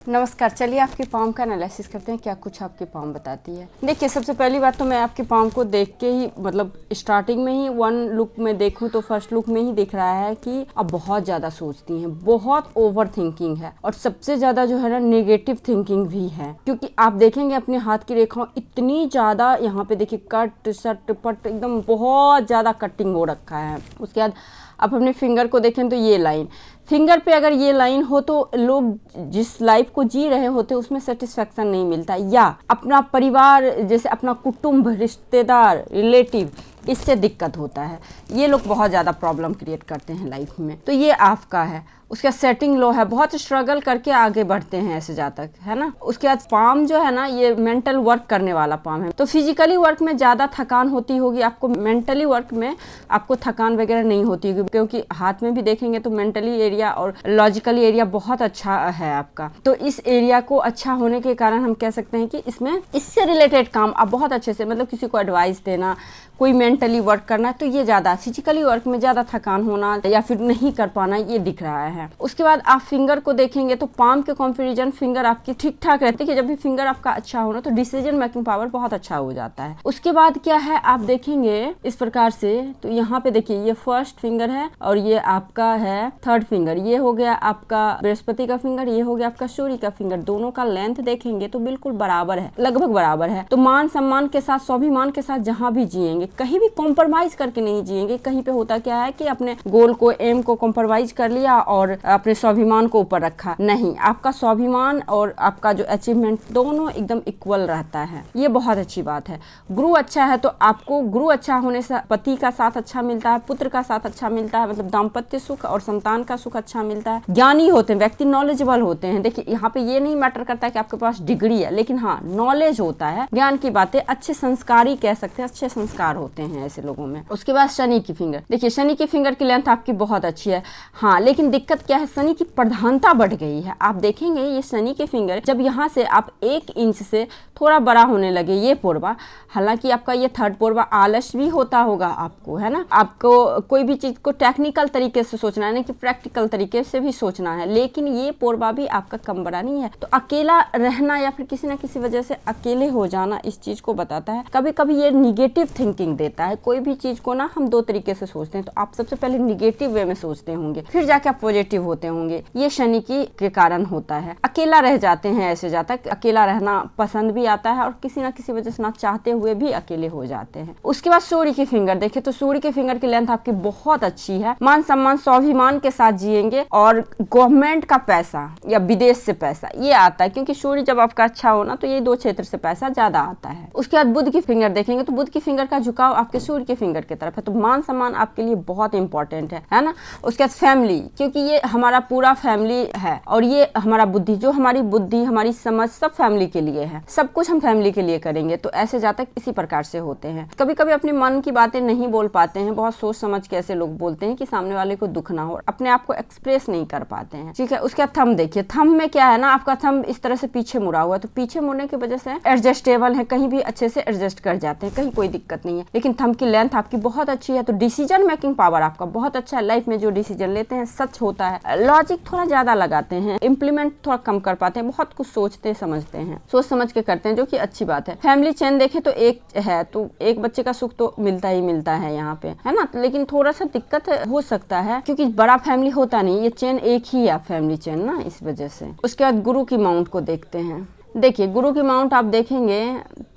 नमस्कार। चलिए आपकी पाम का एनालिसिस करते हैं, क्या कुछ आपकी पाम बताती है। देखिए, सबसे पहली बात तो मैं आपकी पाम को देख के ही मतलब स्टार्टिंग में ही वन लुक में देखूं तो फर्स्ट लुक में ही दिख रहा है कि आप बहुत ज़्यादा सोचती हैं, बहुत ओवर थिंकिंग है और सबसे ज़्यादा जो है ना नेगेटिव थिंकिंग भी है। क्योंकि आप देखेंगे अपने हाथ की रेखाओं इतनी ज़्यादा, यहाँ पे देखिए कट सट पट एकदम बहुत ज़्यादा कटिंग हो रखा है। उसके बाद आप अपने फिंगर को देखें तो ये लाइन, फिंगर पे अगर ये लाइन हो तो लोग जिस लाइफ को जी रहे होते उसमें सेटिस्फेक्शन नहीं मिलता, या अपना परिवार जैसे अपना कुटुंब, रिश्तेदार, रिलेटिव, इससे दिक्कत होता है। ये लोग बहुत ज़्यादा प्रॉब्लम क्रिएट करते हैं लाइफ में। तो ये आपका है। उसका सेटिंग लो है, बहुत स्ट्रगल करके आगे बढ़ते हैं ऐसे जा तक, है ना। उसके बाद पाम जो है ना, ये मेंटल वर्क करने वाला पाम है। तो फिजिकली वर्क में ज़्यादा थकान होती होगी आपको, मेंटली वर्क में आपको थकान वगैरह नहीं होती होगी, क्योंकि हाथ में भी देखेंगे तो मेंटली एरिया और लॉजिकली एरिया बहुत अच्छा है आपका। तो इस एरिया को अच्छा होने के कारण हम कह सकते हैं कि इसमें इससे रिलेटेड काम आप बहुत अच्छे से, मतलब किसी को एडवाइस देना, कोई मेंटली वर्क करना, तो ये ज़्यादा फिजिकली वर्क में ज़्यादा थकान होना या फिर नहीं कर पाना ये दिख रहा है। उसके बाद आप फिंगर को देखेंगे तो पाम के कंपैरिजन फिंगर आपकी ठीक ठाक रहती है। जब भी फिंगर आपका अच्छा होना तो डिसीजन मेकिंग पावर बहुत अच्छा हो जाता है। उसके बाद क्या है, आप देखेंगे इस प्रकार से, तो यहाँ पे देखिए ये फर्स्ट फिंगर है और ये आपका है थर्ड फिंगर। ये हो गया आपका बृहस्पति का फिंगर, ये हो गया आपका सूर्य का फिंगर। दोनों का लेंथ देखेंगे तो बिल्कुल बराबर है, लगभग बराबर है। तो मान सम्मान के साथ, स्वाभिमान के साथ जहाँ भी जिएंगे, कहीं भी कॉम्प्रोमाइज करके नहीं जिएंगे। कहीं पे होता क्या है कि अपने गोल को, एम को कॉम्प्रोमाइज कर लिया और अपने स्वाभिमान को ऊपर रखा। नहीं, आपका स्वाभिमान और आपका जो अचीवमेंट दोनों एकदम इक्वल रहता है। ये बहुत अच्छी बात है। गुरु अच्छा है तो आपको गुरु अच्छा होने से पति का साथ अच्छा मिलता है, पुत्र का साथ अच्छा मिलता है, मतलब दाम्पत्य सुख और संतान का सुख अच्छा मिलता है। ज्ञानी होते हैं व्यक्ति, नॉलेजेबल होते हैं। देखिए यहाँ पे ये नहीं मैटर करता है कि आपके पास डिग्री है, लेकिन हाँ नॉलेज होता है, ज्ञान की बातें, अच्छे संस्कारी कह सकते हैं, अच्छे संस्कार होते हैं ऐसे लोगों में। उसके बाद शनि की फिंगर, देखिए शनि की फिंगर की लेंथ आपकी बहुत अच्छी है। हाँ, लेकिन दिक्कत क्या है, शनि की प्रधानता बढ़ गई है। आप देखेंगे ये शनि के फिंगर जब यहाँ से आप 1 इंच से थोड़ा बड़ा होने लगे, ये पोरवा, हालांकि आपका ये थर्ड पोरवा आलस भी होता होगा आपको, है ना। आपको कोई भी चीज को टेक्निकल तरीके से सोचना है, नहीं कि प्रैक्टिकल तरीके से भी सोचना है, लेकिन ये पोरवा भी आपका कम बड़ा नहीं है। तो अकेला रहना या फिर किसी ना किसी वजह से अकेले हो जाना इस चीज को बताता है। कभी कभी ये निगेटिव थिंकिंग देता है। कोई भी चीज को ना हम 2 तरीके से सोचते हैं, तो आप सबसे पहले निगेटिव वे में सोचते होंगे, फिर जाके आप पॉजिटिव होते होंगे। ये शनि की के कारण होता है। अकेला रह जाते हैं ऐसे जाता है, अकेला रहना पसंद भी आता है और किसी ना किसी वजह से ना चाहते हुए भी अकेले हो जाते हैं। उसके बाद सूर्य की फिंगर देखें तो सूर्य के फिंगर की लेंथ आपकी बहुत अच्छी है। मान सम्मान स्वाभिमान के साथ जिएंगे और गवर्नमेंट का पैसा या विदेश से पैसा ये आता है, क्योंकि सूर्य जब आपका अच्छा होना तो ये 2 क्षेत्र से पैसा ज्यादा आता है। उसके बाद बुध की फिंगर देखेंगे तो बुध की फिंगर का झुकाव आपके सूर्य के फिंगर की तरफ है, तो मान सम्मान आपके लिए बहुत इंपॉर्टेंट है ना। उसके बाद फैमिली, क्योंकि ये हमारा पूरा फैमिली है और ये हमारा बुद्धि, जो हमारी बुद्धि, हमारी समझ सब फैमिली के लिए है, सब कुछ हम फैमिली के लिए करेंगे। तो ऐसे जातक इसी प्रकार से होते हैं। कभी कभी अपने मन की बातें नहीं बोल पाते हैं, बहुत सोच समझ के ऐसे लोग बोलते हैं कि सामने वाले को दुख ना हो, अपने आप को एक्सप्रेस नहीं कर पाते हैं, ठीक है। उसके बाद थंब देखिए, थंब में क्या है ना, आपका थंब इस तरह से पीछे मुड़ा हुआ है, तो पीछे मुड़ने की वजह से एडजस्टेबल है, कहीं भी अच्छे से एडजस्ट कर जाते हैं, कहीं कोई दिक्कत नहीं है। लेकिन थंब की लेंथ आपकी बहुत अच्छी है, तो डिसीजन मेकिंग पावर आपका बहुत अच्छा है। लाइफ में जो डिसीजन लेते हैं सच होता है, लॉजिक थोड़ा ज्यादा लगाते हैं, इम्प्लीमेंट थोड़ा कम कर पाते हैं, बहुत कुछ सोचते समझते हैं, सोच समझ के करते हैं, जो कि अच्छी बात है। फैमिली चेन देखें तो एक है, तो एक बच्चे का सुख तो मिलता ही मिलता है यहाँ पे, है ना। लेकिन थोड़ा सा दिक्कत हो सकता है क्योंकि बड़ा फैमिली होता नहीं, ये चेन एक ही है फैमिली चेन ना, इस वजह से। उसके बाद गुरु की माउंट को देखते हैं। देखिए गुरु की माउंट आप देखेंगे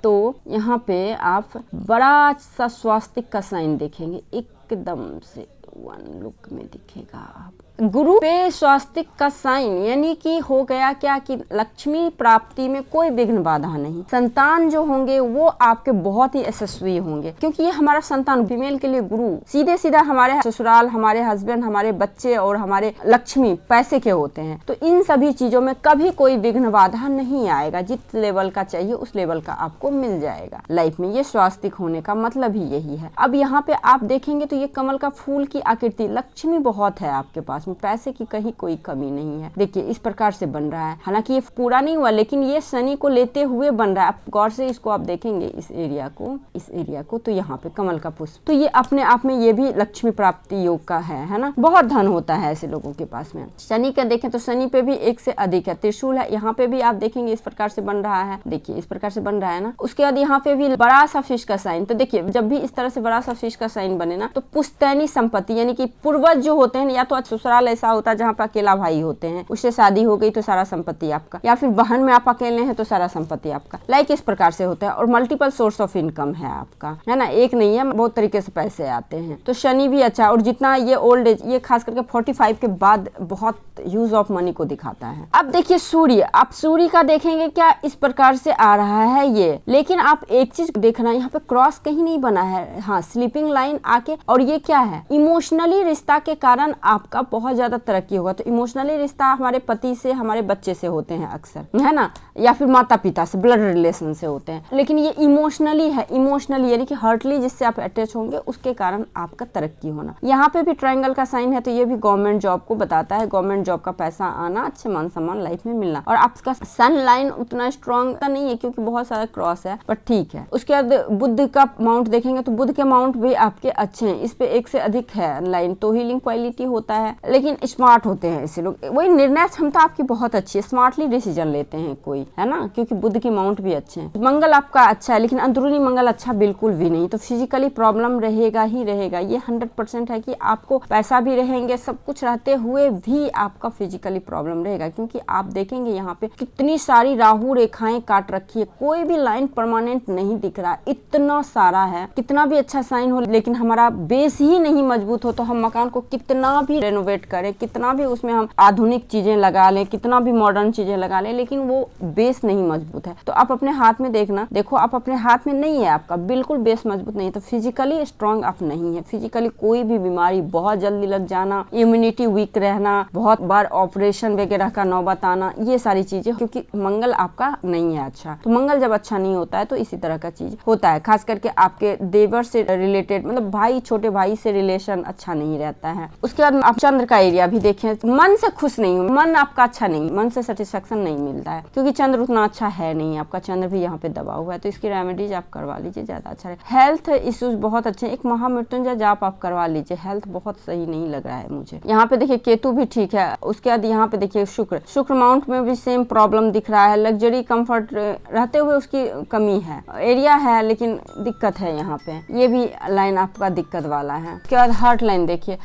तो यहाँ पे आप बड़ा सा स्वास्तिक का साइन देखेंगे, एकदम से 1 लुक में दिखेगा। आप गुरु पे स्वास्तिक का साइन, यानी कि हो गया क्या कि लक्ष्मी प्राप्ति में कोई विघ्न बाधा नहीं। संतान जो होंगे वो आपके बहुत ही यशस्वी होंगे, क्योंकि ये हमारा संतान, फीमेल के लिए गुरु सीधे सीधा हमारे ससुराल, हमारे हस्बैंड, हमारे बच्चे और हमारे लक्ष्मी पैसे के होते हैं। तो इन सभी चीजों में कभी कोई विघ्न बाधा नहीं आएगा, जिस लेवल का चाहिए उस लेवल का आपको मिल जाएगा लाइफ में। ये स्वास्तिक होने का मतलब ही यही है। अब यहाँ पे आप देखेंगे तो ये कमल का फूल की आकृति, लक्ष्मी बहुत है आपके पास, पास में पैसे की कहीं कोई कमी नहीं है। देखिए इस प्रकार से बन रहा है, हालांकि ये पूरा नहीं हुआ लेकिन ये शनि को लेते हुए बन रहा है। आप गौर से इसको आप देखेंगे इस एरिया को तो यहाँ पे कमल का पुष्प, तो ये अपने आप में ये भी लक्ष्मी प्राप्ति योग का है ना। बहुत धन होता है ऐसे लोगों के पास में। शनि का देखें तो शनि पे भी एक से अधिक है, त्रिशूल है, यहाँ पे भी आप देखेंगे इस प्रकार से बन रहा है। देखिए इस प्रकार से बन रहा है ना। उसके बाद यहाँ पे भी बड़ा सा फिश का साइन, तो देखिए जब भी इस तरह से बड़ा सा फिश का साइन बने ना तो पुश्तैनी संपत्ति यानी कि पूर्वज जो होते हैं, या तो ससुराल ऐसा होता है जहाँ पे अकेला भाई होते हैं, उससे शादी हो गई तो सारा संपत्ति आपका, या फिर बहन में आप अकेले हैं तो सारा संपत्ति आपका, लाइक इस प्रकार से होता है। और मल्टीपल सोर्स ऑफ इनकम है आपका, है ना, एक नहीं है, बहुत तरीके से पैसे आते हैं। तो शनि भी अच्छा, और जितना ये ओल्ड एज, ये खास करके 45 के बाद बहुत यूज ऑफ मनी को दिखाता है। अब देखिए सूर्य, आप सूर्य का देखेंगे क्या इस प्रकार से आ रहा है ये, लेकिन आप एक चीज देखना, यहाँ पे क्रॉस कहीं नहीं बना है, हाँ स्लीपिंग लाइन आके, और ये क्या है, इमोशनली रिश्ता के कारण आपका बहुत ज्यादा तरक्की होगा। तो इमोशनली रिश्ता हमारे पति से, हमारे बच्चे से होते हैं अक्सर, है ना, या फिर माता पिता से, ब्लड रिलेशन से होते हैं, लेकिन ये इमोशनली है, इमोशनली यानी कि हार्टली जिससे आप अटैच होंगे उसके कारण आपका तरक्की होना। यहाँ पे भी ट्रायंगल का साइन है, तो ये भी गवर्नमेंट जॉब को बताता है, गवर्नमेंट जॉब का पैसा आना, अच्छे मान सम्मान लाइफ में मिलना। और आपका सन लाइन उतना स्ट्रॉन्ग नहीं है क्योंकि बहुत सारा क्रॉस है, बट ठीक है। उसके बाद बुध का माउंट देखेंगे तो बुध के माउंट भी आपके अच्छे हैं, इस पे एक से अधिक है लाइन, तो हीलिंग क्वालिटी होता है, लेकिन स्मार्ट होते हैं ऐसे लोग, वही निर्णय क्षमता आपकी बहुत अच्छी है, स्मार्टली डिसीजन लेते हैं कोई, है ना, क्योंकि बुध की माउंट भी अच्छे हैं। मंगल आपका अच्छा है, लेकिन अंदरूनी मंगल अच्छा बिल्कुल भी नहीं, तो फिजिकली प्रॉब्लम रहेगा ही रहेगा। ये 100% है कि आपको पैसा भी रहेंगे, सब कुछ रहते हुए भी आपका फिजिकली प्रॉब्लम रहेगा, क्योंकि आप देखेंगे यहाँ पे कितनी सारी राहु रेखाएं काट रखी है, कोई भी लाइन परमानेंट नहीं दिख रहा, इतना सारा है। कितना भी अच्छा साइन हो, लेकिन हमारा बेस ही नहीं मजबूत हो तो हम मकान को कितना भी रेनोवेट करें, कितना भी उसमें हम आधुनिक चीजें लगा लें, कितना भी मॉडर्न चीजें लगा लें, लेकिन वो बेस नहीं मजबूत है। तो आप अपने हाथ में देखना, देखो आप अपने हाथ में नहीं है, आपका बिल्कुल बेस मजबूत नहीं है, तो फिजिकली स्ट्रांग आप नहीं है। फिजिकली कोई भी बीमारी बहुत जल्दी लग जाना, इम्यूनिटी वीक रहना, बहुत बार ऑपरेशन वगैरह का नौबत आना, ये सारी चीजें, क्योंकि मंगल आपका नहीं है अच्छा। तो मंगल जब अच्छा नहीं होता है तो इसी तरह का चीज होता है, खास करके आपके देवर से रिलेटेड, मतलब भाई, छोटे भाई से रिलेशन अच्छा नहीं रहता है। उसके बाद आप चंद्र का एरिया भी देखें, मन से खुश नहीं हो, मन आपका अच्छा नहीं, मन से सेटिस्फेक्शन नहीं मिलता है, क्योंकि चंद्र उतना अच्छा है नहीं, आपका चंद्र भी यहाँ पे दबा हुआ है, तो इसकी रेमेडीज आप करवा लीजिए, ज्यादा अच्छा है। हेल्थ इश्यूज बहुत अच्छे, एक महामृत्युंजय जाप आप करवा लीजिए, हेल्थ बहुत सही नहीं लग रहा है मुझे। यहाँ पे देखिए केतु भी ठीक है। उसके बाद यहाँ पे देखिए शुक्र माउंट में भी सेम प्रॉब्लम दिख रहा है, लग्जरी कंफर्ट रहते हुए उसकी कमी है, एरिया है लेकिन दिक्कत है यहाँ पे, ये भी लाइन आपका दिक्कत वाला है। उसके बाद हार्ट लाइन देखिए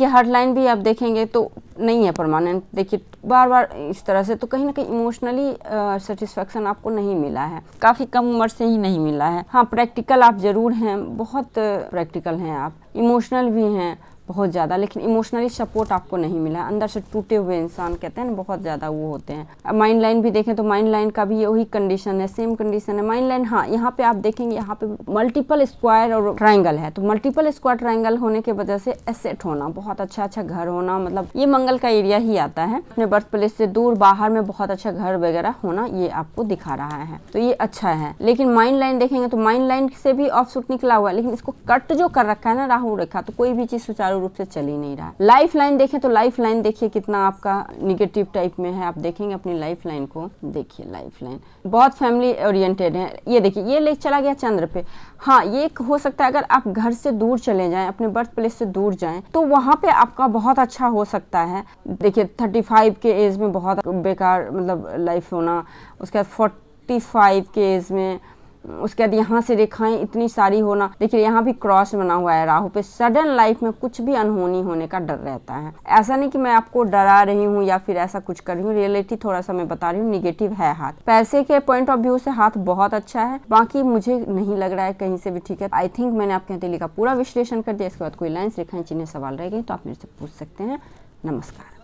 हार्ट लाइन भी आप देखेंगे तो नहीं है परमानेंट, देखिए बार बार इस तरह से, तो कहीं ना कहीं इमोशनली सेटिस्फेक्शन आपको नहीं मिला है, काफ़ी कम उम्र से ही नहीं मिला है। हाँ प्रैक्टिकल आप जरूर हैं, बहुत प्रैक्टिकल हैं आप, इमोशनल भी हैं बहुत ज़्यादा, लेकिन इमोशनली सपोर्ट आपको नहीं मिला है। अंदर से टूटे हुए इंसान कहते हैं ना, बहुत ज़्यादा वो होते हैं। अब माइंड लाइन भी देखें तो माइंड लाइन का भी वही कंडीशन है, सेम कंडीशन है माइंड लाइन। हाँ यहाँ पे आप देखेंगे, यहाँ पे मल्टीपल स्क्वायर और ट्राइंगल है, तो मल्टीपल स्क्वायर ट्राइंगल होने की वजह से एसेट होना, बहुत अच्छा घर होना, मतलब ये मंगल का एरिया ही आता है। अपने बर्थ प्लेस से दूर बाहर में बहुत अच्छा घर वगैरह होना, ये आपको दिखा रहा है, तो ये अच्छा है। लेकिन माइंड लाइन देखेंगे तो माइंड लाइन से भी ऑफ सूट निकला हुआ है, लेकिन इसको कट जो कर रखा है ना राहु रेखा, तो कोई भी चीज सुचारू रूप से चल ही नहीं रहा। लाइफ लाइन देखें तो लाइफ लाइन देखिए कितना आपका निगेटिव टाइप में है। आप देखेंगे अपनी लाइफ लाइन को, देखिए लाइफ लाइन बहुत फैमिली ओरिएंटेड है। ये देखिए ये ले चला गया चंद्र पे। हाँ ये हो सकता है अगर आप घर से दूर चले जाएं, अपने बर्थ प्लेस से दूर जाएं, तो वहां पे आपका बहुत अच्छा हो सकता है। देखिए 35 के एज में बहुत बेकार मतलब लाइफ होना, उसके बाद 45 के एज में, उसके बाद यहाँ से रेखाएं इतनी सारी होना। देखिए यहाँ भी क्रॉस बना हुआ है राहु पे, सडन लाइफ में कुछ भी अनहोनी होने का डर रहता है। ऐसा नहीं कि मैं आपको डरा रही हूँ या फिर ऐसा कुछ कर रही हूँ, रियलिटी थोड़ा सा मैं बता रही हूँ, निगेटिव है हाथ। पैसे के पॉइंट ऑफ व्यू से हाथ बहुत अच्छा है, बाकी मुझे नहीं लग रहा है कहीं से भी ठीक है। आई थिंक मैंने आपके हथेली का पूरा विश्लेषण कर दिया। इसके बाद कोई लाइन्स, रेखाएं, चिन्ह, सवाल रह गए तो आप मेरे से पूछ सकते हैं। नमस्कार।